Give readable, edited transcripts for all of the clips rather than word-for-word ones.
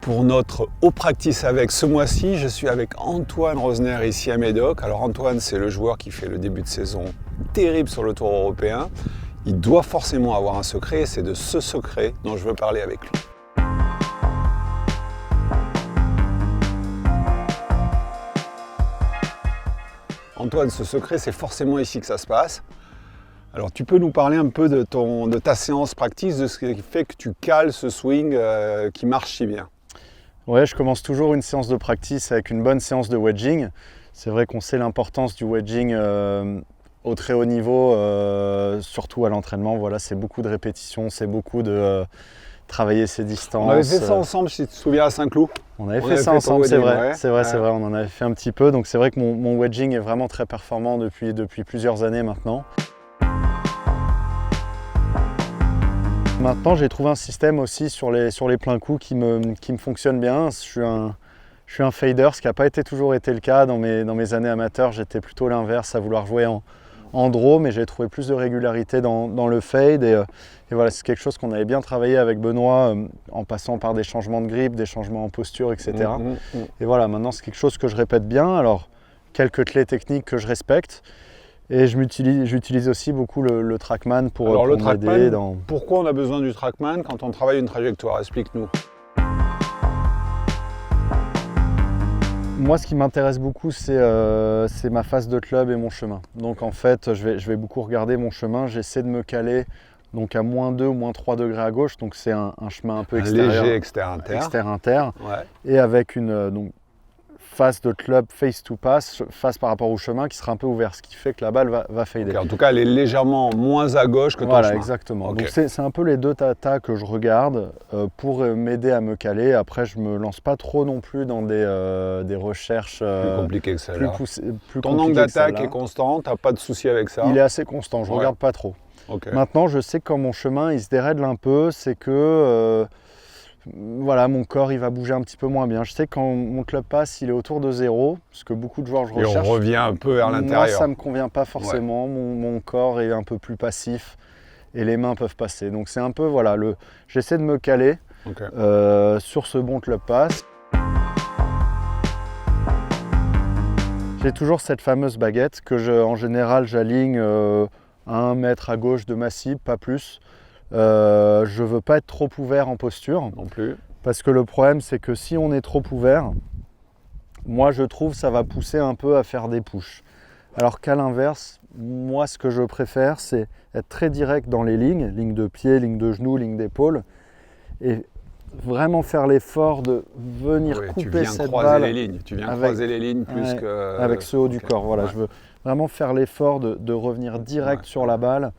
Pour notre Au Practice avec ce mois-ci, je suis avec Antoine Rosner ici à Médoc. Alors Antoine, c'est le joueur qui fait le début de saison terrible sur le Tour européen. Il doit forcément avoir un secret et c'est de ce secret dont je veux parler avec lui. Antoine, ce secret, c'est forcément ici que ça se passe. Alors tu peux nous parler un peu de ta séance practice, de ce qui fait que tu cales ce swing qui marche si bien. Ouais, je commence toujours une séance de practice avec une bonne séance de wedging. C'est vrai qu'on sait l'importance du wedging au très haut niveau, surtout à l'entraînement. Voilà, c'est beaucoup de répétitions, c'est beaucoup de travailler ses distances. On avait fait ça ensemble, si tu te souviens, à Saint-Cloud. On avait fait ça ensemble, c'est vrai. Ouais. C'est vrai, on en avait fait un petit peu. Donc c'est vrai que mon wedging est vraiment très performant depuis plusieurs années maintenant. Maintenant, j'ai trouvé un système aussi sur les pleins coups qui me fonctionne bien. Je suis un fader, ce qui n'a pas toujours été le cas dans mes années amateurs. J'étais plutôt l'inverse, à vouloir jouer en draw, mais j'ai trouvé plus de régularité dans le fade. Et voilà, c'est quelque chose qu'on avait bien travaillé avec Benoît en passant par des changements de grip, des changements en posture, etc. Et voilà, maintenant, c'est quelque chose que je répète bien. Alors, quelques clés techniques que je respecte. Et j'utilise aussi beaucoup le TrackMan pour m'aider dans... Pourquoi on a besoin du TrackMan quand on travaille une trajectoire? Explique-nous. Moi, ce qui m'intéresse beaucoup, c'est ma face de club et mon chemin. Donc en fait, je vais beaucoup regarder mon chemin. J'essaie de me caler donc à -2 ou -3 degrés à gauche. Donc c'est un chemin un peu extérieur. Léger extérieur-inter. Ouais. Et avec une face de club face to pass, face par rapport au chemin qui sera un peu ouvert, ce qui fait que la balle va fader. Okay, en tout cas, elle est légèrement moins à gauche que ton chemin. Voilà, exactement. Okay. Donc c'est un peu les deux tatas que je regarde pour m'aider à me caler. Après, je me lance pas trop non plus dans des recherches plus compliquées que celle-là. Ton angle d'attaque est constant, tu n'as pas de souci avec ça? Il est assez constant, je regarde pas trop. Okay. Maintenant, je sais que quand mon chemin il se dérègle un peu, c'est que voilà, mon corps il va bouger un petit peu moins bien. Je sais que quand mon club passe, il est autour de 0, ce que beaucoup de joueurs recherchent. Et on revient un peu vers l'intérieur. Moi, ça ne me convient pas forcément. Ouais. Mon corps est un peu plus passif et les mains peuvent passer. Donc c'est un peu, voilà, j'essaie de me caler sur ce bon club pass. J'ai toujours cette fameuse baguette que en général j'aligne à 1 mètre à gauche de ma cible, pas plus. Je ne veux pas être trop ouvert en posture non plus, parce que le problème c'est que si on est trop ouvert, moi je trouve ça va pousser un peu à faire des pushs, alors qu'à l'inverse, moi ce que je préfère c'est être très direct dans les lignes de pied, ligne de genou, ligne d'épaule, et vraiment faire l'effort de venir couper cette balle. Tu viens croiser les lignes plus que... Avec ce haut du corps, voilà. Je veux vraiment faire l'effort de revenir direct sur la balle,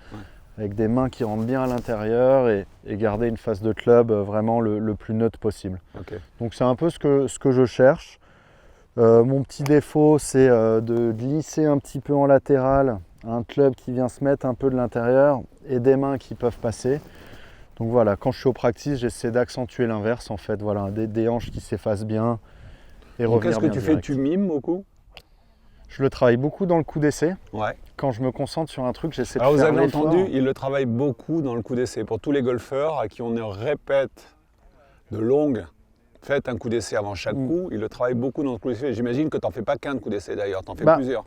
avec des mains qui rentrent bien à l'intérieur et garder une face de club vraiment le plus neutre possible. Donc c'est un peu ce que je cherche. Mon petit défaut, c'est de glisser un petit peu en latéral, un club qui vient se mettre un peu de l'intérieur et des mains qui peuvent passer. Donc voilà, quand je suis au practice, j'essaie d'accentuer l'inverse en fait, voilà, des hanches qui s'effacent bien et revenir bien. Qu'est-ce que tu fais? Tu mimes beaucoup? Je le travaille beaucoup dans le coup d'essai. Ouais. Quand je me concentre sur un truc, j'essaie de faire l'effort. Alors vous avez l'effort. entendu, il le travaille beaucoup dans le coup d'essai. Pour tous les golfeurs à qui on répète de longue, faites un coup d'essai avant chaque coup, il le travaille beaucoup dans le coup d'essai. J'imagine que tu n'en fais pas qu'un de coup d'essai d'ailleurs, tu en fais plusieurs.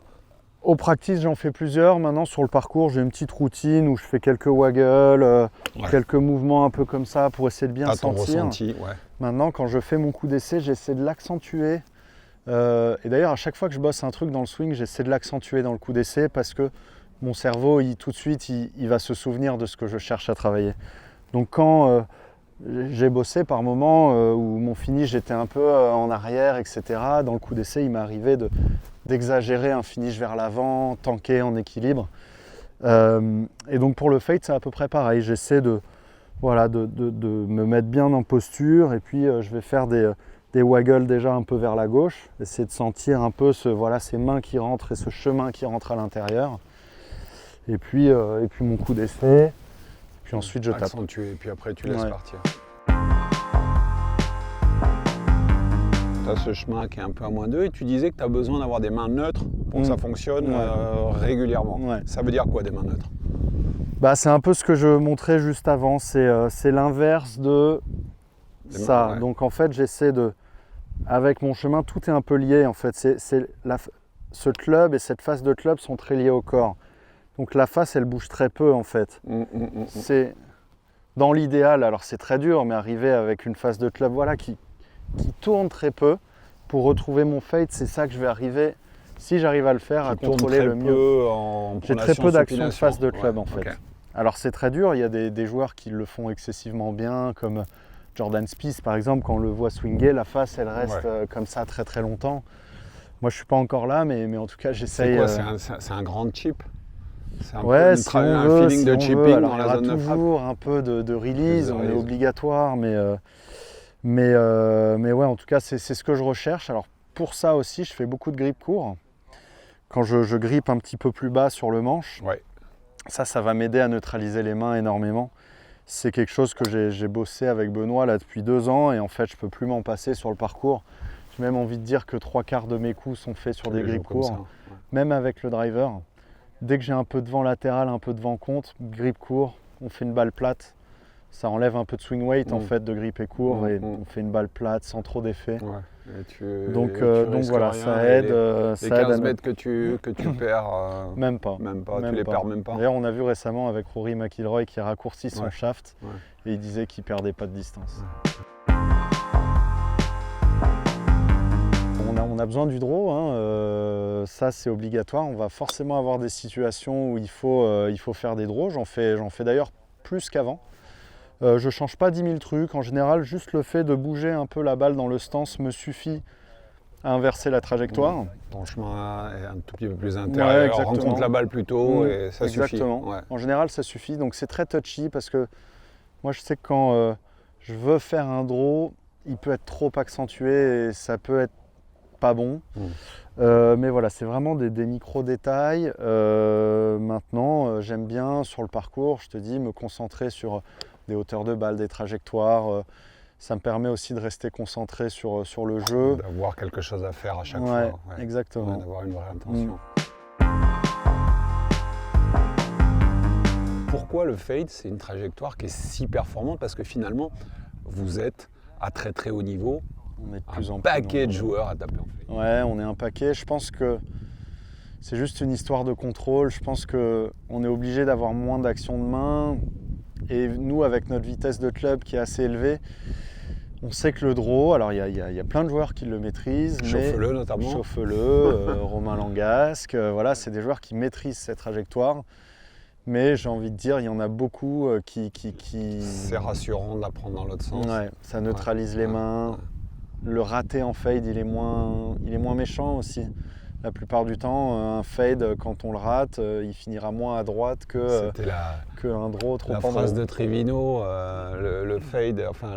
Au practice, j'en fais plusieurs. Maintenant, sur le parcours, j'ai une petite routine où je fais quelques waggles, quelques mouvements un peu comme ça pour essayer de bien sentir. Ton ressenti, ouais. Maintenant, quand je fais mon coup d'essai, j'essaie de l'accentuer. Et d'ailleurs, à chaque fois que je bosse un truc dans le swing, j'essaie de l'accentuer dans le coup d'essai parce que mon cerveau, tout de suite, il va se souvenir de ce que je cherche à travailler. Donc quand j'ai bossé par moments où mon finish, j'étais un peu en arrière, etc., dans le coup d'essai, il m'est arrivé d'exagérer un finish vers l'avant, tanker en équilibre. Et donc pour le fade, c'est à peu près pareil. J'essaie de me mettre bien en posture et puis je vais faire des waggles déjà un peu vers la gauche, essayer de sentir un peu ces mains qui rentrent et ce chemin qui rentre à l'intérieur. Et puis mon coup d'essai, puis ensuite je tape. Accentuer, et puis après tu laisses partir. Tu as ce chemin qui est un peu à -2 et tu disais que tu as besoin d'avoir des mains neutres pour que ça fonctionne régulièrement. Ouais. Ça veut dire quoi des mains neutres? C'est un peu ce que je montrais juste avant, c'est l'inverse de ça. Ouais. Donc en fait, j'essaie de, avec mon chemin, tout est un peu lié en fait. Ce club et cette face de club sont très liés au corps. Donc la face, elle bouge très peu en fait. C'est dans l'idéal, alors c'est très dur, mais arriver avec une face de club voilà, qui tourne très peu pour retrouver mon fade, c'est ça que je vais arriver, si j'arrive à le faire, à contrôler le mieux. J'ai très peu d'action de face de club en fait. Okay. Alors c'est très dur, il y a des joueurs qui le font excessivement bien, comme Jordan Spieth par exemple, quand on le voit swinger, la face elle reste comme ça très très longtemps. Moi je suis pas encore là, mais en tout cas j'essaye. C'est quoi, c'est un grand chip? C'est un ouais, peu un feeling de chipping dans la zone de frappe. Toujours un peu de release, on est obligatoire, mais ouais, en tout cas c'est ce que je recherche. Alors pour ça aussi, je fais beaucoup de grip court. Quand je grippe un petit peu plus bas sur le manche, ça va m'aider à neutraliser les mains énormément. C'est quelque chose que j'ai bossé avec Benoît là depuis 2 ans et en fait je peux plus m'en passer sur le parcours. J'ai même envie de dire que 3/4 de mes coups sont faits sur des grips courts, même avec le driver. Dès que j'ai un peu de vent latéral, un peu de vent contre, grip court, on fait une balle plate. Ça enlève un peu de swing weight en fait de gripper court et on fait une balle plate sans trop d'effet. Donc voilà, ça aide. Les 15 mètres que tu perds, même pas. Tu les perds même pas. D'ailleurs, on a vu récemment avec Rory McIlroy qui a raccourci son shaft et il disait qu'il perdait pas de distance. On a besoin du draw, hein. Ça c'est obligatoire. On va forcément avoir des situations où il faut faire des draws. J'en fais d'ailleurs plus qu'avant. Je ne change pas 10 000 trucs. En général, juste le fait de bouger un peu la balle dans le stance me suffit à inverser la trajectoire. Ton chemin est un tout petit peu plus intérieur, rencontre la balle plus tôt et ça suffit. En général, ça suffit. Donc c'est très touchy parce que moi je sais que quand je veux faire un draw, il peut être trop accentué et ça peut être pas bon. Mais voilà, c'est vraiment des micro-détails. Maintenant, j'aime bien sur le parcours, je te dis, me concentrer sur des hauteurs de balle, des trajectoires. Ça me permet aussi de rester concentré sur le jeu. D'avoir quelque chose à faire à chaque fois. Exactement. D'avoir une vraie intention. Pourquoi le fade, c'est une trajectoire qui est si performante? Parce que finalement, vous êtes à très très haut niveau. On est de plus en plus paquet de joueurs à taper en fade. Ouais, on est un paquet. Je pense que c'est juste une histoire de contrôle. Je pense qu'on est obligé d'avoir moins d'action de main. Et nous, avec notre vitesse de club qui est assez élevée, on sait que le draw, alors il y a plein de joueurs qui le maîtrisent. Chauffe-le notamment. Chauffe-le, Romain Langasque, voilà, c'est des joueurs qui maîtrisent cette trajectoire. Mais j'ai envie de dire, il y en a beaucoup qui... C'est rassurant de la prendre dans l'autre sens. Ouais, ça neutralise les mains. Le raté en fade, il est moins méchant aussi. La plupart du temps, un fade, quand on le rate, il finira moins à droite qu'un draw trop la phrase de Trevino, le fade, enfin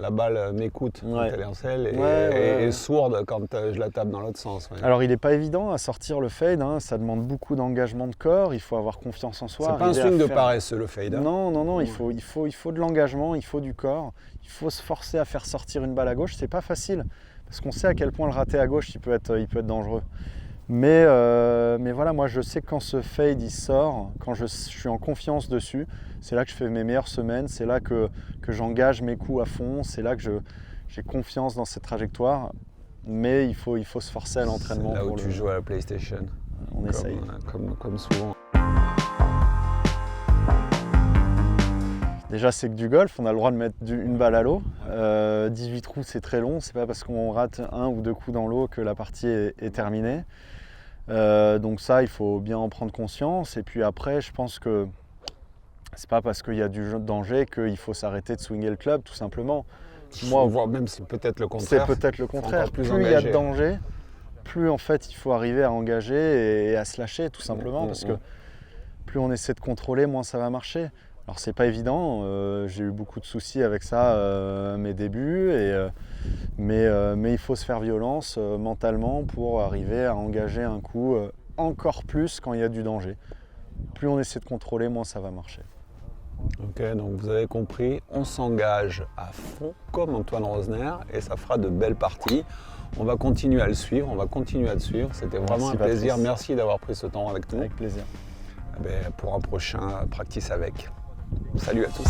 la balle m'écoute quand elle est en selle et sourde quand je la tape dans l'autre sens. Alors il n'est pas évident à sortir le fade, hein. Ça demande beaucoup d'engagement de corps, il faut avoir confiance en soi. C'est pas un swing de paresseux le fade. Hein. Non, il faut de l'engagement, il faut du corps, il faut se forcer à faire sortir une balle à gauche, c'est pas facile. Parce qu'on sait à quel point le raté à gauche il peut être dangereux. Mais voilà, moi je sais que quand ce fade il sort, quand je suis en confiance dessus, c'est là que je fais mes meilleures semaines, c'est là que j'engage mes coups à fond, c'est là que j'ai confiance dans cette trajectoire. Mais il faut se forcer à l'entraînement. C'est là où tu joues à la PlayStation. On essaye. Comme souvent. Déjà, c'est que du golf, on a le droit de mettre une balle à l'eau. 18 trous, c'est très long. C'est pas parce qu'on rate 1 ou 2 coups dans l'eau que la partie est terminée. Donc ça, il faut bien en prendre conscience. Et puis après, je pense que c'est pas parce qu'il y a du danger qu'il faut s'arrêter de swinger le club, tout simplement. Moi, voire même c'est peut-être le contraire. C'est peut-être le contraire. Plus il y a de danger, plus en fait il faut arriver à engager et à se lâcher, tout simplement, parce que plus on essaie de contrôler, moins ça va marcher. Alors c'est pas évident, j'ai eu beaucoup de soucis avec ça à mes débuts, mais il faut se faire violence mentalement pour arriver à engager un coup encore plus quand il y a du danger. Plus on essaie de contrôler, moins ça va marcher. Ok, donc vous avez compris, on s'engage à fond comme Antoine Rosner et ça fera de belles parties. On va continuer à le suivre, on va continuer à le suivre. C'était vraiment un plaisir. Merci d'avoir pris ce temps avec nous. Avec plaisir. Pour un prochain Practice avec. Salut à tous.